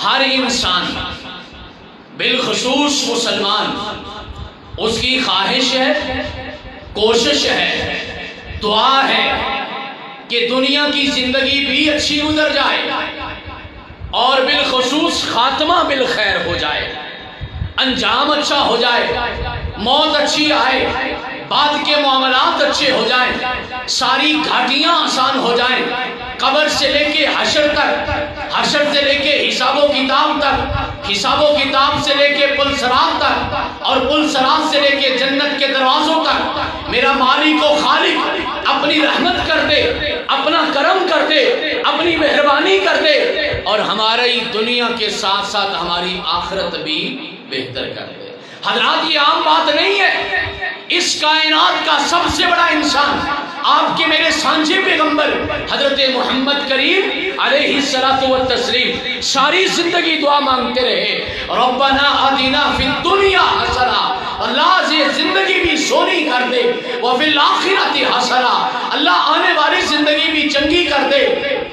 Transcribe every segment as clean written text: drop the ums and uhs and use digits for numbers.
ہر انسان بالخصوص مسلمان اس کی خواہش ہے، کوشش ہے، دعا ہے کہ دنیا کی زندگی بھی اچھی گزر جائے اور بالخصوص خاتمہ بالخیر ہو جائے، انجام اچھا ہو جائے، موت اچھی آئے، بعد کے معاملات اچھے ہو جائیں، ساری گھاٹیاں آسان ہو جائیں، قبر سے لے کے حشر تک، حشر سے لے کے حساب و کتاب تک، حساب و کتاب سے لے کے پل صراط تک، اور پل صراط سے لے کے جنت کے دروازوں تک میرا مالک و خالق اپنی رحمت کر دے، اپنا کرم کر دے، اپنی مہربانی کر دے، اور ہماری دنیا کے ساتھ ساتھ ہماری آخرت بھی بہتر کر دے۔ حضرات یہ عام بات نہیں ہے، اس کائنات کا سب سے بڑا انسان آپ کے میرے سانجے پیغمبر حضرت محمد کریم علیہ الصلوۃ والتسلیم ساری زندگی دعا مانگتے رہے، ربنا آتنا فی الدنیا حسنہ، اللہ یہ زندگی بھی سونی کر دے، وفی الآخرۃ حسنہ، اللہ آنے والی زندگی بھی چنگی کر دے،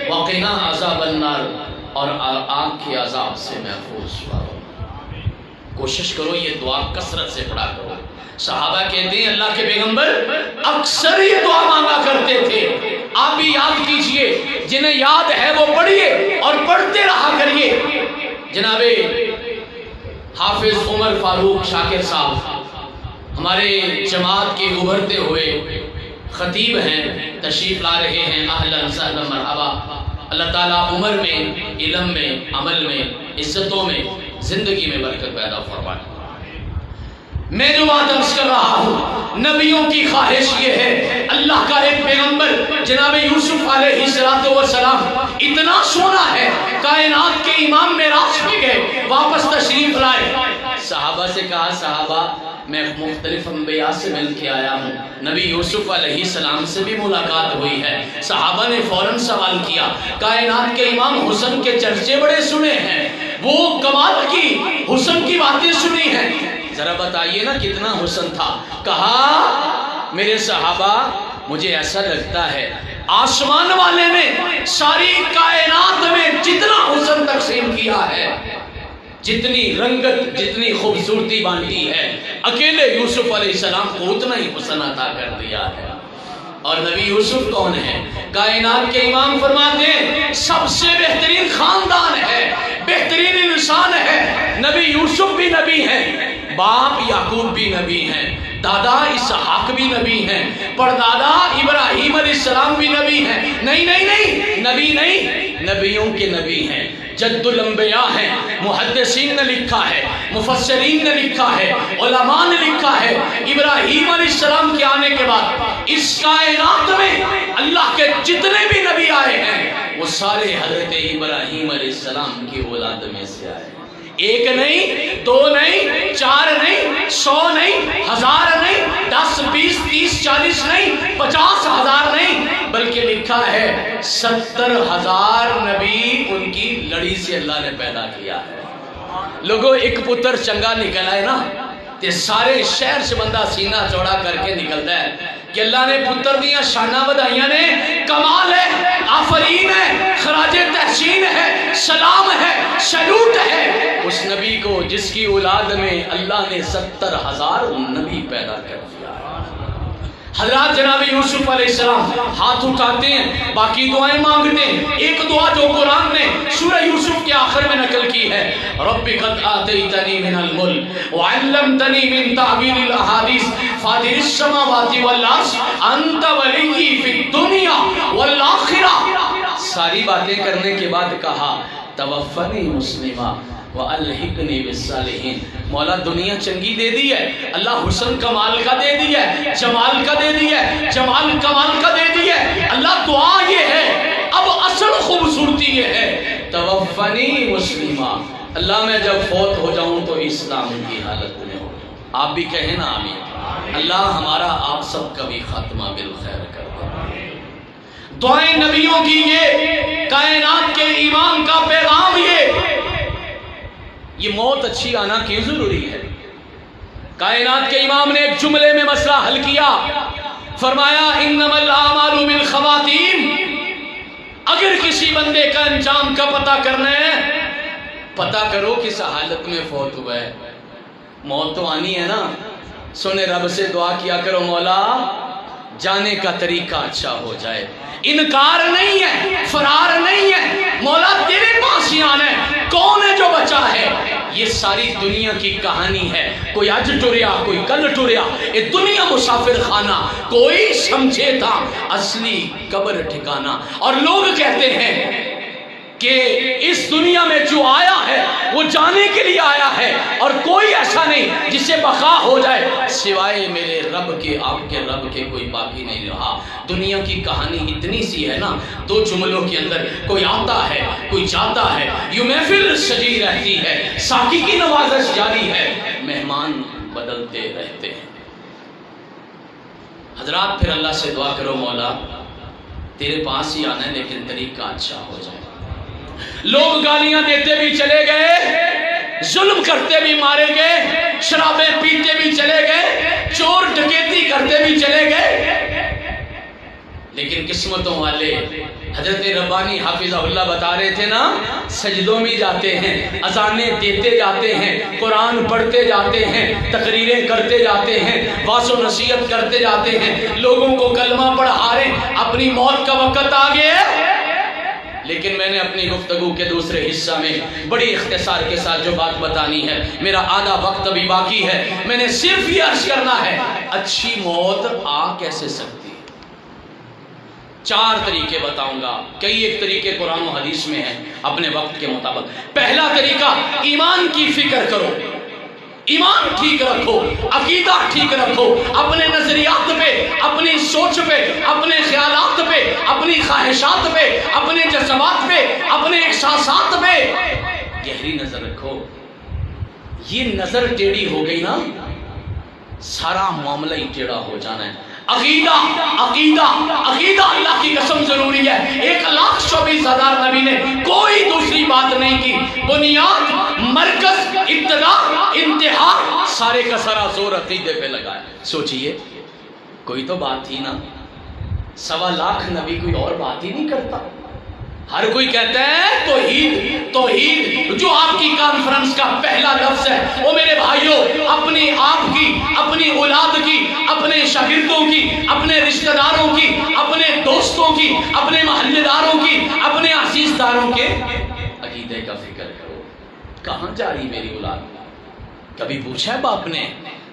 وقنا عذاب النار، اور آگ کے عذاب سے محفوظ کرو۔ کوشش کرو یہ دعا کثرت سے پڑھا کرو۔ صحابہ کہتے ہیں اللہ کے پیغمبر اکثر یہ دعا مانگا کرتے تھے، آپ بھی یاد کیجئے، جنہیں یاد ہے وہ پڑھیے اور پڑھتے رہا کریے۔ جناب حافظ عمر فاروق شاکر صاحب ہمارے جماعت کے ابھرتے ہوئے خطیب ہیں، تشریف لا رہے ہیں، اہلا وسہلا مرحبا۔ اللہ تعالیٰ عمر میں، علم میں، عمل میں، عزتوں میں، زندگی میں برکت پیدا فرمائے۔ میں جو بات عرض کر رہا ہوں، نبیوں کی خواہش یہ ہے، اللہ کا ایک پیغمبر جناب یوسف علیہ السلام اتنا سونا ہے، کائنات کے امام معراج پہ گئے، واپس تشریف لائے، صحابہ سے کہا صحابہ میں مختلف انبیاء سے مل کے آیا ہوں، نبی یوسف علیہ السلام سے بھی ملاقات ہوئی ہے۔ صحابہ نے فوراً سوال کیا، کائنات کے امام حسن کے چرچے بڑے سنے ہیں، وہ کمال کی حسن کی باتیں سنی ہیں، ذرا بتائیے نا کتنا حسن تھا؟ کہا میرے صحابہ مجھے ایسا لگتا ہے آسمان والے نے ساری کائنات میں جتنا حسن تقسیم کیا ہے، جتنی رنگت، جتنی خوبصورتی بانٹی ہے، اکیلے یوسف علیہ السلام کو اتنا ہی حسن عطا کر دیا ہے۔ اور نبی یوسف کون ہے؟ کائنات کے امام فرماتے ہیں سب سے بہترین خاندان ہے، بہترین انسان ہے، نبی یوسف بھی نبی ہیں، باپ یعقوب بھی نبی ہیں، دادا اسحاق بھی نبی ہیں، پردادا ابراہیم علیہ السلام بھی نبی ہیں، نہیں نبی نہیں، نبیوں کے نبی ہیں، جد الانبیاء ہیں، محدثین نے لکھا ہے، مفسرین نے لکھا ہے، علماء نے لکھا ہے، ابراہیم علیہ السلام کے آنے کے بعد اس کائنات میں اللہ کے جتنے بھی نبی آئے ہیں وہ سارے حضرت ابراہیم علیہ السلام کی اولاد میں سے آئے ہیں، ایک نہیں، دو نہیں، چار نہیں، 100 نہیں، 1000 نہیں، 10 20 30 40 نہیں، 50,000 نہیں، بلکہ لکھا ہے 70,000 نبی ان کی لڑی سے اللہ نے پیدا کیا ہے۔ لوگوں ایک پتر چنگا نکل آئے نا تے سارے شہر سے بندہ سینہ چوڑا کر کے نکلتا ہے کہ اللہ نے پتر دیا، شانہ بدائیاں نے، کمال ہے، آفرین ہے، خراج تحسین ہے، سلام ہے، سلوٹ ہے اس نبی کو جس کی اولاد میں اللہ نے 70,000 نبی پیدا کر دیا ہے۔ حضرات جناب یوسف علیہ السلام ہاتھ اٹھاتے ہیں، باقی دعائیں مانگتے ہیں، ایک دعا جو قرآن نے سورہ یوسف کے آخر میں نقل کی ہے، رب قد آتیتنی من الملک وعلمتنی من تعبیر الاحادیث فاطر السماوات والارض انت ولی فی الدنیا والآخرہ۔ ساری باتیں کرنے کے بعد کہا توفنی مسلمہ وَأَلْحِقْنِي بِالصَّالِحِينَ۔ مولا دنیا چنگی دے دی ہے، اللہ حسن کمال کا دے دی ہے، جمال کا دے دی ہے، جمال کمال کا دے دی ہے، اللہ دعا یہ ہے، اب اصل خوبصورتی یہ ہے توفنی مسلمہ، اللہ میں جب فوت ہو جاؤں تو اسلام کی حالت میں ہو۔ آپ بھی کہیں نا آمین۔ اللہ ہمارا آپ سب کا بھی خاتمہ بالخیر کر دے۔ دعائیں نبیوں کی یہ کائنات کے امام کا پیغام یہ موت اچھی آنا کیوں ضروری ہے؟ کائنات کے امام نے ایک جملے میں مسئلہ حل کیا، فرمایا انما الاعمال بالخواتیم۔ اگر کسی بندے کا انجام کا پتہ کرنا ہے پتہ کرو کس حالت میں فوت ہوا ہے. موت تو آنی ہے نا. سنے رب سے دعا کیا کرو مولا جانے کا طریقہ اچھا ہو جائے. انکار نہیں ہے, فرار نہیں ہے, مولا تیرے پاس ہی آنا ہے. کون ہے جو بچا ہے؟ یہ ساری دنیا کی کہانی ہے. کوئی آج ٹریا, کوئی کل ٹریا. یہ دنیا مسافر خانہ, کوئی سمجھے تھا اصلی قبر ٹھکانا. اور لوگ کہتے ہیں کہ اس دنیا میں جو آیا ہے وہ جانے کے لیے آیا ہے, اور کوئی ایسا نہیں جسے بقا ہو جائے سوائے میرے رب کے. آپ کے رب کے کوئی باقی نہیں رہا. دنیا کی کہانی اتنی سی ہے نا, 2 جملوں کے اندر کوئی آتا ہے کوئی جاتا ہے, یوں محفل سجی رہتی ہے, ساقی کی نوازش جاری ہے, مہمان بدلتے رہتے ہیں. حضرات پھر اللہ سے دعا کرو مولا تیرے پاس ہی آنا ہے لیکن طریقہ اچھا ہو جائے. لوگ گالیاں دیتے بھی چلے گئے, ظلم کرتے بھی مارے گئے, شرابیں پیتے بھی چلے گئے, چور ڈکیتی کرتے بھی چلے گئے, لیکن قسمتوں والے حضرت ربانی حافظہ اللہ بتا رہے تھے نا, سجدوں میں جاتے ہیں, اذانیں دیتے جاتے ہیں, قرآن پڑھتے جاتے ہیں, تقریریں کرتے جاتے ہیں, واعظ و نصیحت کرتے جاتے ہیں, لوگوں کو کلمہ پڑھا رہے ہیں. اپنی موت کا وقت آ گیا, لیکن میں نے اپنی گفتگو کے دوسرے حصہ میں بڑی اختصار کے ساتھ جو بات بتانی ہے, میرا آدھا وقت ابھی باقی ہے, میں نے صرف یہ عرض کرنا ہے اچھی موت آ کیسے سکتی ہے. 4 طریقے بتاؤں گا. کئی ایک طریقے قرآن و حدیث میں ہیں اپنے وقت کے مطابق. پہلا طریقہ, ایمان کی فکر کرو, ایمان ٹھیک رکھو, عقیدہ ٹھیک رکھو, اپنے نظریات پہ, اپنی سوچ پہ, اپنے خیالات پہ, اپنی خواہشات پہ, اپنے جذبات پہ, اپنے احساسات پہ گہری نظر رکھو. یہ نظر ٹیڑھی ہو گئی نا, سارا معاملہ ہی ٹیڑھا ہو جانا ہے. عقیدہ عقیدہ عقیدہ اللہ کی قسم ضروری ہے. 1,24,000 نبی نے کوئی دوسری بات نہیں کی. بنیاد, مرکز, ابتدا, انتہا, سارے کا سارا زور عقیدے پہ لگایا. سوچئے کوئی تو بات تھی نا. 1.25 لاکھ نبی کوئی اور بات ہی نہیں کرتا. ہر کوئی کہتا ہے توحید توحید. جو آپ کی کانفرنس کا پہلا لفظ ہے وہ میرے بھائیوں اپنی آپ کی, اپنی اولاد کی, اپنے شاگردوں کی, اپنے رشتہ داروں کی, اپنے دوستوں کی, اپنے محلے داروں کی, اپنے عزیز داروں کے عقیدے کا فکر کرو. کہاں جا رہی میری اولاد؟ کبھی پوچھا ہے باپ نے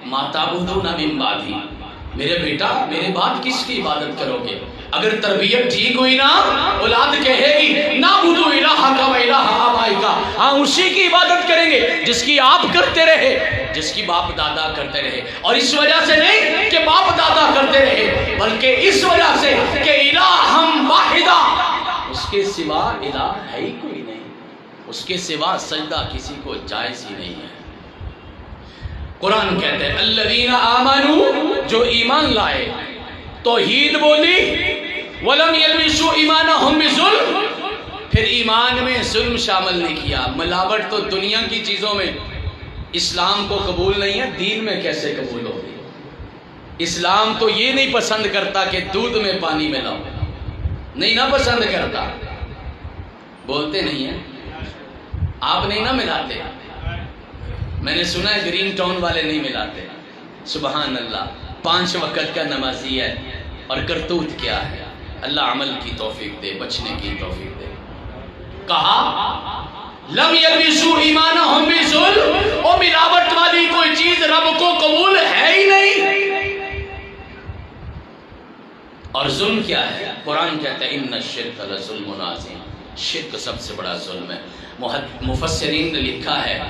ما تعبدون من بعدی, میرے بیٹا میرے بعد کس کی عبادت کرو گے؟ اگر تربیت ٹھیک ہوئی نا, اولاد کہے گی نعبد الہک و الہ آبائک, ہاں اسی کی عبادت کریں گے جس کی آپ کرتے رہے, جس کی باپ دادا کرتے رہے. اور اس وجہ سے نہیں کہ باپ دادا کرتے رہے, بلکہ اس وجہ سے کہ الہم واحدہ, اس کے سوا الہ ہے ہی کوئی نہیں, اس کے سوا سجدہ کسی کو جائز ہی نہیں ہے. قرآن کہتے ہیں الذین آمنوا, جو ایمان لائے, توحید بولی, ولم یلبسوا ایمانہم بظلم, پھر ایمان میں ظلم شامل نہیں کیا. ملاوٹ تو دنیا کی چیزوں میں اسلام کو قبول نہیں ہے, دین میں کیسے قبول ہوگی؟ اسلام تو یہ نہیں پسند کرتا کہ دودھ میں پانی ملاؤ, نہیں نہ پسند کرتا. بولتے نہیں ہیں, آپ نہیں نہ ملاتے. میں نے سنا ہے گرین ٹاؤن والے نہیں ملاتے. سبحان اللہ, 5 وقت کا نمازی ہے اور کرتوت کیا ہے. اللہ عمل کی توفیق دے, بچنے کی توفیق دے. کہا لم یلبسوا ایمانہم بظلم, او ملاوٹ والی کوئی چیز رب کو قبول ہے ہی نہیں. اور ظلم کیا ہے؟ قرآن کہتا ہے ان الشرک لظلم عظیم, شرک سب سے بڑا ظلم ہے. مفسرین نے لکھا ہے,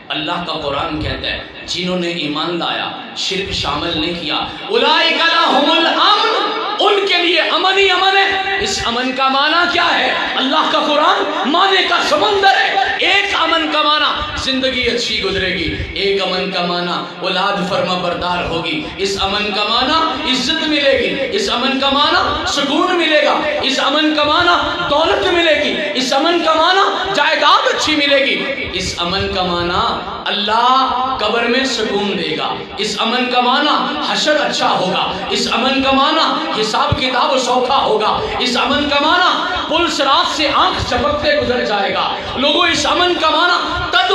اللہ کا قرآن کہتا ہے جنہوں نے ایمان لایا, شرک شامل نہیں کیا, اولئک لہم الامن, ان کے لیے امن ہی امن ہے. اس امن کا معنی کیا ہے؟ اللہ کا قرآن معنی کا سمندر ہے. ایک امن کا معنی زندگی اچھی گزرے گی, ایک امن کا معنی اولاد فرما بردار ہوگی, اس امن کا معنی عزت ملے گی, اس امن کا معنی سکون ملے گا, اس امن کا معنی دولت ملے گی, اس امن کا معنی جائیداد اچھی ملے گی, اس امن کا معنی اللہ قبر میں سکون دے گا, اس امن کا معنی حشر اچھا ہوگا, اس امن کا معنی حساب کتاب سوکھا ہوگا, اس امن کا معنی پل صراط سے آنکھ چپکتے گزر جائے گا. لوگوں اس امن کا معنی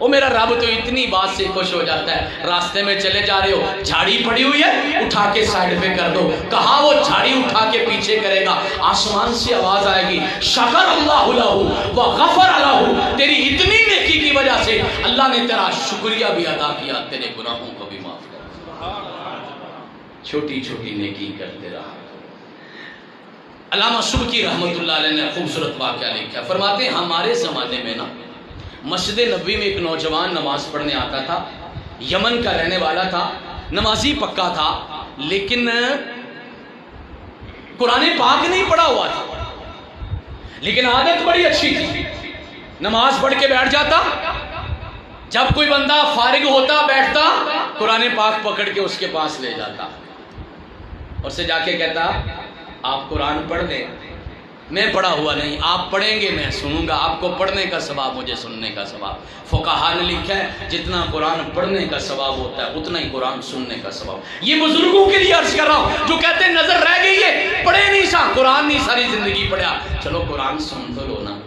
وہ میرا رب تو اتنی بات سے خوش ہو جاتا ہے. راستے میں چلے جا رہے ہو, جھاڑی پڑی ہوئی ہے, اٹھا کے سائڈ پہ کر دو. کہاں وہ جھاڑی اٹھا کے پیچھے کرے گا, آسمان سے آواز آئے گی, شکر اللہ لہ وغفر لہ, تیری اتنی نیکی کی وجہ سے اللہ نے تیرا شکریہ بھی ادا کیا, تیرے گناہوں کو بھی معاف کر. چھوٹی چھوٹی نیکی کرتے رہا. علامہ سبکی رحمت اللہ علیہ نے خوبصورت واقعہ لکھا. فرماتے ہیں ہمارے زمانے میں نا مسجد نبوی میں ایک نوجوان نماز پڑھنے آتا تھا, یمن کا رہنے والا تھا, نمازی پکا تھا, لیکن قرآن پاک نہیں پڑھا ہوا تھا, لیکن عادت بڑی اچھی تھی. نماز پڑھ کے بیٹھ جاتا, جب کوئی بندہ فارغ ہوتا بیٹھتا, قرآن پاک پکڑ کے اس کے پاس لے جاتا, اور سے جا کے کہتا آپ قرآن پڑھ دیں. میں پڑھا ہوا نہیں, آپ پڑھیں گے میں سنوں گا, آپ کو پڑھنے کا ثواب مجھے سننے کا ثواب. فقہا نے لکھا ہے جتنا قرآن پڑھنے کا ثواب ہوتا ہے اتنا ہی قرآن سننے کا ثواب. یہ بزرگوں کے لیے عرض کر رہا ہوں جو کہتے ہیں نظر رہ گئی ہے, پڑھے نہیں سا قرآن نہیں ساری زندگی پڑھا, چلو قرآن سن تو لو نا.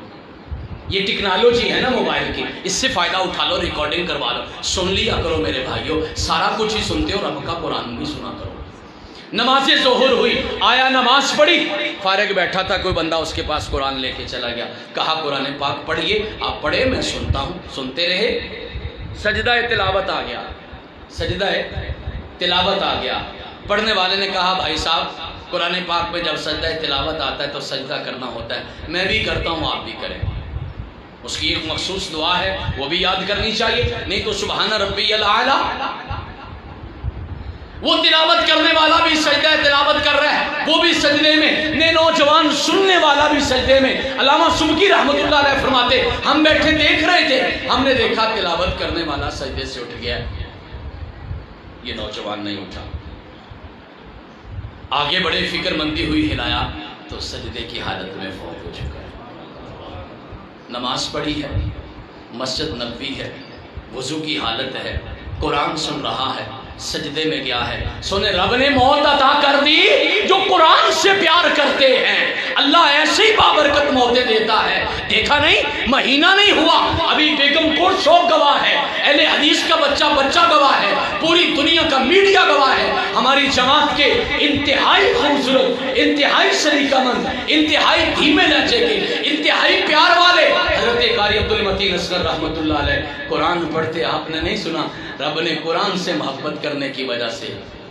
یہ ٹیکنالوجی ہے نا موبائل کی, اس سے فائدہ اٹھا لو, ریکارڈنگ کروا لو, سن لیا کرو میرے بھائیو. سارا کچھ ہی سنتے ہو, رب کا قرآن بھی سنا کرو. نماز ظہر ہوئی, آیا نماز پڑھی, فارغ بیٹھا تھا, کوئی بندہ اس کے پاس قرآن لے کے چلا گیا, کہا قرآن پاک پڑھیے. آپ پڑھے, میں سنتا ہوں. سنتے رہے, سجدہ تلاوت آ گیا, سجدہ تلاوت آ گیا. پڑھنے والے نے کہا بھائی صاحب قرآن پاک میں جب سجدہ تلاوت آتا ہے تو سجدہ کرنا ہوتا ہے, میں بھی کرتا ہوں آپ بھی کریں. اس کی ایک مخصوص دعا ہے وہ بھی یاد کرنی چاہیے, نہیں تو سبحان ربی الاعلیٰ. وہ تلاوت کرنے والا بھی سجدہ تلاوت کر رہا ہے, وہ بھی سجدے میں, نے نوجوان سننے والا بھی سجدے میں. علامہ سبکی رحمت اللہ علیہ فرماتے ہم بیٹھے دیکھ رہے تھے, ہم نے دیکھا تلاوت کرنے والا سجدے سے اٹھ گیا, یہ نوجوان نہیں اٹھا. آگے بڑے فکر مندی ہوئی, ہلایا تو سجدے کی حالت میں فوت ہو چکا ہے. نماز پڑھی ہے, مسجد نبوی ہے, وضو کی حالت ہے, قرآن سن رہا ہے, سجدے میں گیا ہے. سونے رب نے موت عطا کر دی جو قرآن سے پیار کرتے ہیں. اللہ ایسے ہی بابرکت موتیں دیتا ہے. دیکھا نہیں, مہینہ نہیں ہوا ابھی بیگم پور شوق گواہ ہے, اہل حدیث کا بچہ گواہ ہے, پوری دنیا کا میڈیا گواہ ہے. ہماری جماعت کے انتہائی خوبصورت, انتہائی سلیقہ مند, انتہائی دھیمے لہجے کے, انتہائی پیار والے حضرت قاری عبد المتین اصغر رحمت اللہ علیہ قرآن پڑھتے. آپ نے نہیں سنا, رب نے قرآن سے محبت کرنے کی وجہ سے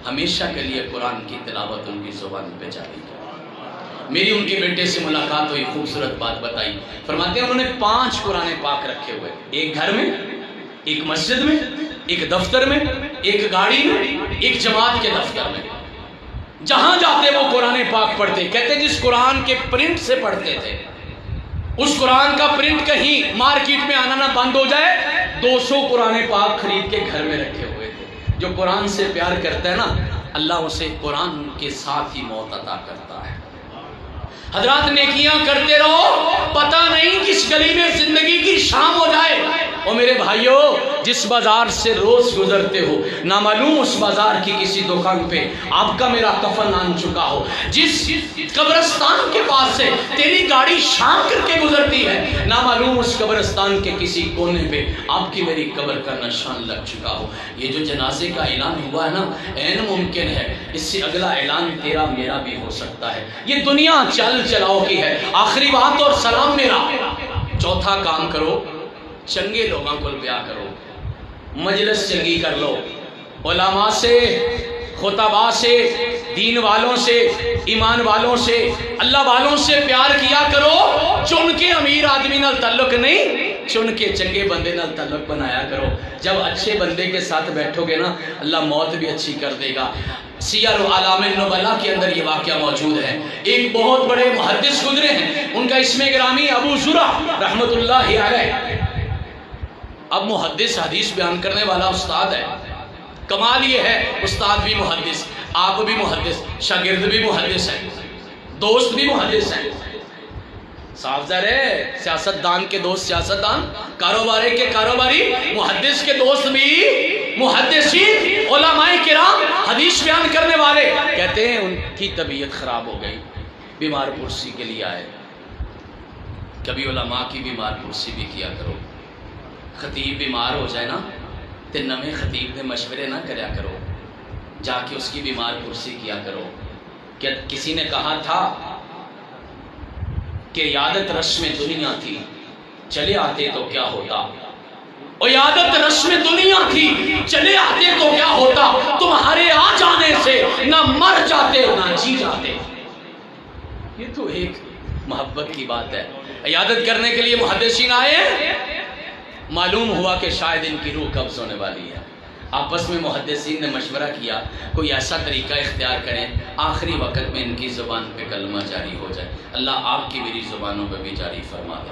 ہمیشہ کے لیے قرآن کی تلاوت ان کی زبان پہ جاری کی. میری ان کے بیٹے سے ملاقات ہوئی, خوبصورت بات بتائی. فرماتے ہیں انہوں نے 5 قرآن پاک رکھے ہوئے, ایک گھر میں, ایک مسجد میں, ایک دفتر میں, ایک گاڑی میں, ایک جماعت کے دفتر میں. جہاں جاتے وہ قرآن پاک پڑھتے. کہتے جس قرآن کے پرنٹ سے پڑھتے تھے اس قرآن کا پرنٹ کہیں مارکیٹ میں آنا نہ بند ہو جائے, 200 قرآن پاک خرید کے گھر میں رکھے ہوئے تھے. جو قرآن سے پیار کرتا ہے نا, اللہ اسے قرآن کے ساتھ ہی موت عطا کرتا ہے. حضرات نیکیاں کرتے رہو, پتہ نہیں کس گلی میں زندگی کی شام ہو جائے. اور میرے بھائیوں جس بازار سے روز گزرتے ہو, نامعلوم اس بازار کی کسی دکان پہ آپ کا میرا کفن آن چکا ہو, جس قبرستان کے پاس سے تیری گاڑی شام کر کے گزرتی ہے, نامعلوم اس قبرستان کے کسی کونے پہ آپ کی میری قبر کا نشان لگ چکا ہو. یہ جو جنازے کا اعلان ہوا ہے نا, عین ممکن ہے اس سے اگلا اعلان تیرا میرا بھی ہو سکتا ہے. یہ دنیا چل چلاؤ کی ہے. آخری بات اور سلام میرا, چوتھا کام کرو, چنگے لوگوں کو بیاہ کرو, مجلس چنگی کر لو, علماء سے, خطباء سے, دین والوں سے, ایمان والوں سے, اللہ والوں سے پیار کیا کرو. چن کے امیر آدمی نال تعلق نہیں, چن کے چنگے بندے نال تعلق بنایا کرو. جب اچھے بندے کے ساتھ بیٹھو گے نا, اللہ موت بھی اچھی کر دے گا. سیر اعلام النبلاء کے اندر یہ واقعہ موجود ہے. ایک بہت بڑے محدث گزرے ہیں, ان کا اسم گرامی ابو زرع رحمت اللہ علیہ. اب محدث حدیث بیان کرنے والا استاد ہے. کمال یہ ہے, استاد بھی محدث, آپ بھی محدث, شاگرد بھی محدث ہیں, دوست بھی محدث ہیں. صاف ظاہر ہے سیاست دان کے دوست سیاست دان, کاروباری کے کاروباری, محدث کے دوست بھی محدثین. علماء کرام حدیث بیان کرنے والے کہتے ہیں ان کی طبیعت خراب ہو گئی, بیمار پرسی کے لیے آئے. کبھی علماء کی بیمار پرسی بھی کیا کرو, خطیب بیمار ہو جائے نا تو نویں خطیب نے مشورے نہ کریا کرو، جا کے اس کی بیمار کرسی کیا کرو. کہ کسی نے کہا تھا کہ عیادت رسم دنیا تھی، چلے آتے تو کیا ہوتا. اور عیادت رسم دنیا تھی، چلے آتے تو کیا ہوتا. تمہارے آ جانے سے نہ مر جاتے نہ جی جاتے. یہ تو ایک محبت کی بات ہے. عیادت کرنے کے لیے محدثین آئے ہیں، معلوم ہوا کہ شاید ان کی روح قبض ہونے والی ہے. آپس میں محدثین نے مشورہ کیا کوئی ایسا طریقہ اختیار کریں آخری وقت میں ان کی زبان پہ کلمہ جاری ہو جائے. اللہ آپ کی میری زبانوں پہ بھی جاری فرما دے.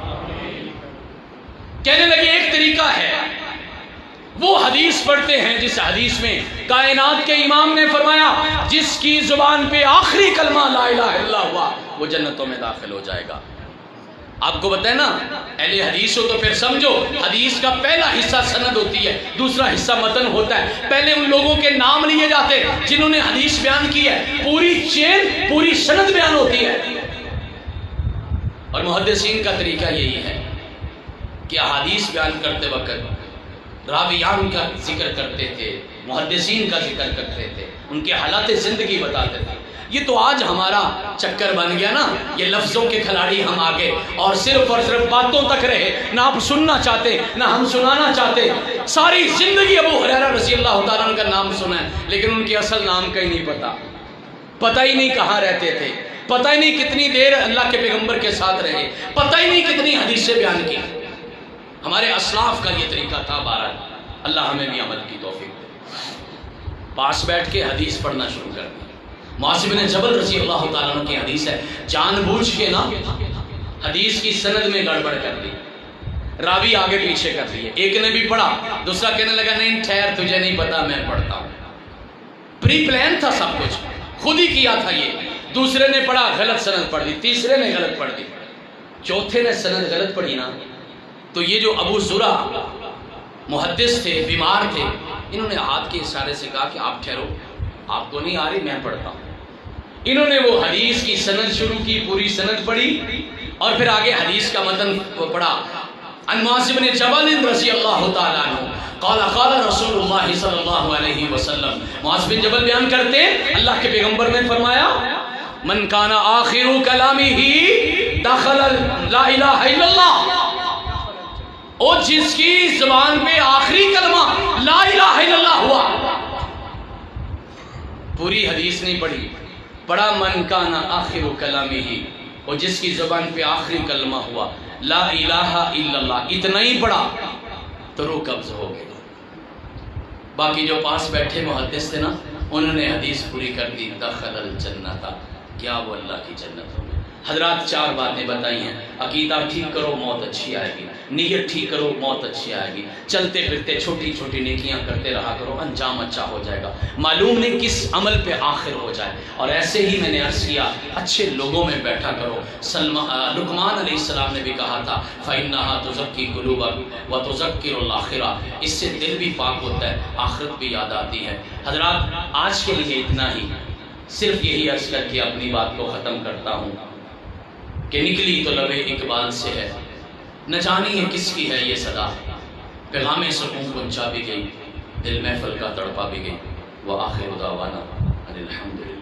کہنے لگے ایک طریقہ ہے، وہ حدیث پڑھتے ہیں جس حدیث میں کائنات کے امام نے فرمایا جس کی زبان پہ آخری کلمہ لا الہ الا اللہ ہوا وہ جنتوں میں داخل ہو جائے گا. آپ کو بتائیں نا، اہل حدیث ہو تو پھر سمجھو حدیث کا پہلا حصہ سند ہوتی ہے، دوسرا حصہ متن ہوتا ہے. پہلے ان لوگوں کے نام لیے جاتے جنہوں نے حدیث بیان کی ہے، پوری چین پوری سند بیان ہوتی ہے. اور محدثین کا طریقہ یہی ہے کہ احادیث بیان کرتے وقت راویان کا ذکر کرتے تھے، محدثین کا ذکر کرتے تھے، ان کے حالات زندگی بتاتے تھے. یہ تو آج ہمارا چکر بن گیا نا، یہ لفظوں کے کھلاڑی ہم آگے اور صرف باتوں تک رہے، نہ آپ سننا چاہتے نہ ہم سنانا چاہتے. ساری زندگی ابو ہریرہ رضی اللہ تعالیٰ عنہ کا نام سنا ہے لیکن ان کے اصل نام کا ہی نہیں پتہ ہی نہیں کہاں رہتے تھے، پتہ ہی نہیں کتنی دیر اللہ کے پیغمبر کے ساتھ رہے، پتہ ہی نہیں کتنی حدیثیں بیان کی. ہمارے اسلاف کا یہ طریقہ تھا. بہرحال اللہ ہمیں بھی عمل کی توفیق دے. پاس بیٹھ کے حدیث پڑھنا شروع کر دیا. معاذ بن جبل رضی اللہ تعالیٰ عنہ کی حدیث ہے، جان بوجھ کے نا حدیث کی سند میں گڑبڑ کر دی، راوی آگے پیچھے کر دیے. ایک نے بھی پڑھا، دوسرا کہنے لگا نہیں ٹھہر تجھے نہیں پتا میں پڑھتا ہوں. پری پلان تھا سب کچھ، خود ہی کیا تھا یہ. دوسرے نے پڑھا غلط سند پڑھ دی، تیسرے نے غلط پڑھ دی، چوتھے نے سند غلط پڑھی نا تو یہ جو ابو زرع محدث تھے، بیمار تھے، انہوں نے ہاتھ کے اشارے سے کہا کہ آپ ٹھہرو، آپ کو نہیں آ رہی میں پڑھتا ہوں. انہوں نے وہ حدیث کی سند شروع کی، پوری سند پڑھی اور پھر آگے حدیث کا متن پڑھا. عن معاذ بن جبل رضی اللہ تعالیٰ عنہ قال قال رسول اللہ صلی اللہ علیہ وسلم. معاذ بن جبل بیان کرتے ہیں اللہ کے پیغمبر نے فرمایا من کان آخر کلامہ دخل لا الہ الا اللہ. اور جس کی زبان پہ آخری کلمہ لا الہ الا اللہ ہوا، پوری حدیث نہیں پڑھی، پڑھا من کان آخر کلامہ، اور جس کی زبان پہ آخری کلمہ ہوا لا الہ الا اللہ، اتنا ہی پڑھا تو روح قبض ہو گیا. باقی جو پاس بیٹھے محدث تھے نا انہوں نے حدیث پوری کر دی دخل الجنت، کیا وہ اللہ کی جنت ہوگی. حضرات چار باتیں بتائی ہیں، عقیدہ ٹھیک کرو موت اچھی آئے گی، نیت ٹھیک کرو موت اچھی آئے گی، چلتے پھرتے چھوٹی چھوٹی نیکیاں کرتے رہا کرو انجام اچھا ہو جائے گا. معلوم نہیں کس عمل پہ آخر ہو جائے. اور ایسے ہی میں نے عرض کیا اچھے لوگوں میں بیٹھا کرو. لقمان علیہ السلام نے بھی کہا تھا فَإِنَّهَا تُزَكِّي قُلُوبَكُمْ وَتُذَكِّرُ الْآخِرَةَ، اس سے دل بھی پاک ہوتا ہے، آخرت بھی یاد آتی ہے. حضرات آج کے لیے اتنا ہی، صرف یہی عرض کر کے اپنی بات کو ختم کرتا ہوں کہ نکلی تو لبِ اقبال سے ہے، نہ جانی ہے کس کی ہے یہ صدا، پیغام سکون پہنچا بھی گئی، دل محفل کا تڑپا بھی گئی. وآخر دعوانا الحمدللہ.